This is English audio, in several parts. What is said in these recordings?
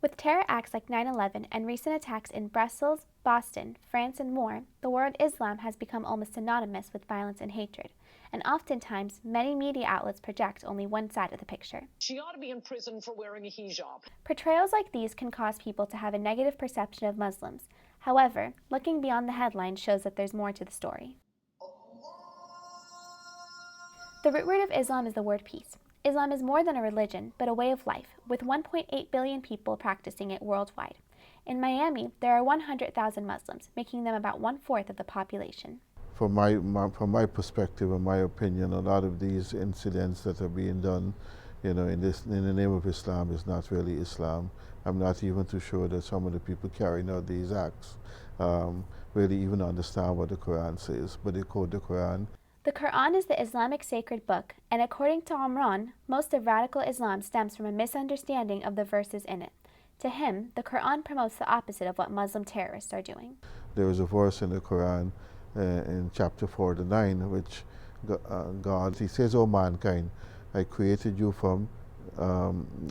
With terror acts like 9/11 and recent attacks in Brussels, Boston, France, and more, the word Islam has become almost synonymous with violence and hatred. And oftentimes, many media outlets project only one side of the picture. She ought to be in prison for wearing a hijab. Portrayals like these can cause people to have a negative perception of Muslims. However, looking beyond the headlines shows that there's more to the story. The root word of Islam is the word peace. Islam is more than a religion, but a way of life, with 1.8 billion people practicing it worldwide. In Miami, there are 100,000 Muslims, making them about 1/4 of the population. From my perspective and my opinion, a lot of these incidents that are being done, in the name of Islam is not really Islam. I'm not even too sure that some of the people carrying out these acts really even understand what the Quran says, but they quote the Quran. The Quran is the Islamic sacred book, and according to Omran, most of radical Islam stems from a misunderstanding of the verses in it. To him, the Quran promotes the opposite of what Muslim terrorists are doing. There is a verse in the Quran in chapter 49, which God, he says, "O mankind, I created you from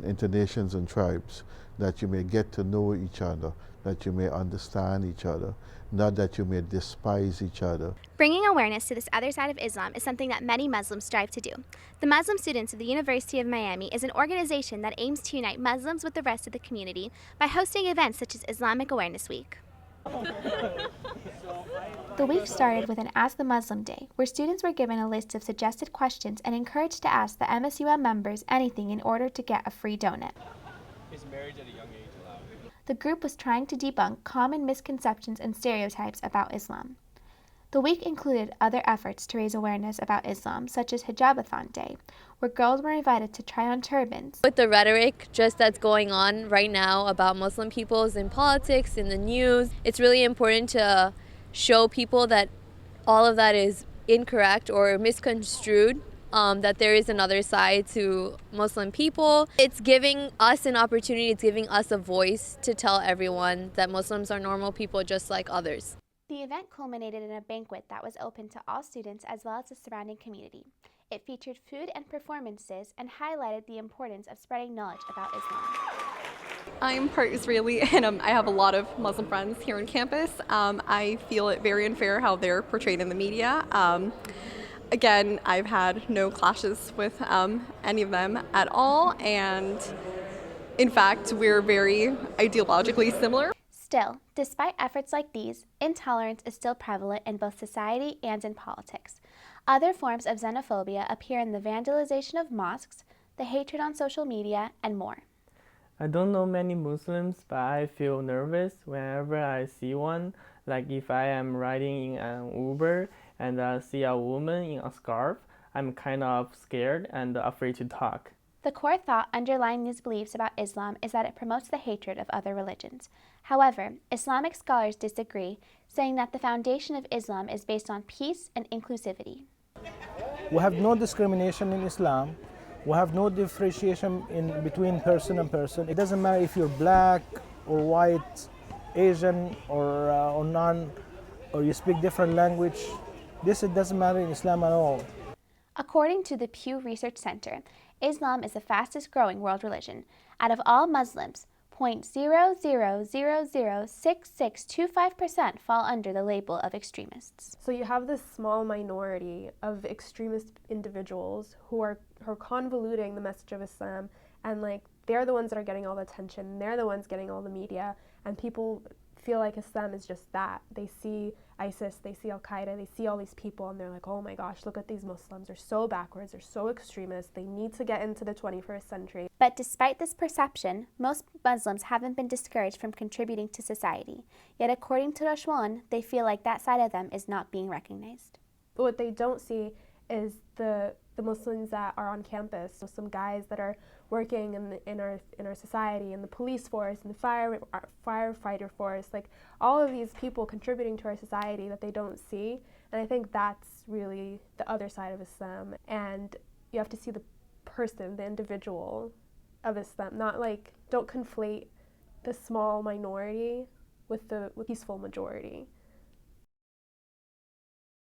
into nations and tribes, that you may get to know each other, that you may understand each other, not that you may despise each other." Bringing awareness to this other side of Islam is something that many Muslims strive to do. The Muslim Students of the University of Miami is an organization that aims to unite Muslims with the rest of the community by hosting events such as Islamic Awareness Week. The week started with an Ask the Muslim Day, where students were given a list of suggested questions and encouraged to ask the MSUM members anything in order to get a free donut. Is marriage at a young age allowed? The group was trying to debunk common misconceptions and stereotypes about Islam. The week included other efforts to raise awareness about Islam, such as Hijabathon Day, where girls were invited to try on turbans. With the rhetoric just that's going on right now about Muslim peoples in politics, in the news, it's really important to show people that all of that is incorrect or misconstrued, that there is another side to Muslim people. It's giving us an opportunity, it's giving us a voice to tell everyone that Muslims are normal people just like others. The event culminated in a banquet that was open to all students as well as the surrounding community. It featured food and performances and highlighted the importance of spreading knowledge about Islam. I'm part Israeli and I have a lot of Muslim friends here on campus. I feel it very unfair how they're portrayed in the media. Again, I've had no clashes with any of them at all, and in fact, we're very ideologically similar. Still, despite efforts like these, intolerance is still prevalent in both society and in politics. Other forms of xenophobia appear in the vandalization of mosques, the hatred on social media, and more. I don't know many Muslims, but I feel nervous whenever I see one. Like if I am riding in an Uber and I see a woman in a scarf, I'm kind of scared and afraid to talk. The core thought underlying these beliefs about Islam is that it promotes the hatred of other religions. However, Islamic scholars disagree, saying that the foundation of Islam is based on peace and inclusivity. We have no discrimination in Islam. We have no differentiation in between person and person. It doesn't matter if you're black or white, Asian or non, or you speak different language. It doesn't matter in Islam at all. According to the Pew Research Center, Islam is the fastest growing world religion. Out of all Muslims, 0.00006625% fall under the label of extremists. So you have this small minority of extremist individuals who are convoluting the message of Islam, and they're the ones that are getting all the attention, they're the ones getting all the media, and people feel like Islam is just that. They see ISIS, they see Al-Qaeda, they see all these people, and they're like, oh my gosh, look at these Muslims, they're so backwards, they're so extremist, they need to get into the 21st century. But despite this perception, most Muslims haven't been discouraged from contributing to society. Yet according to Rashwan, they feel like that side of them is not being recognized. But what they don't see is the Muslims that are on campus, so some guys that are working in our society, in the police force, in the firefighter force, all of these people contributing to our society that they don't see. And I think that's really the other side of Islam. And you have to see the person, the individual of Islam, not don't conflate the small minority with the peaceful majority.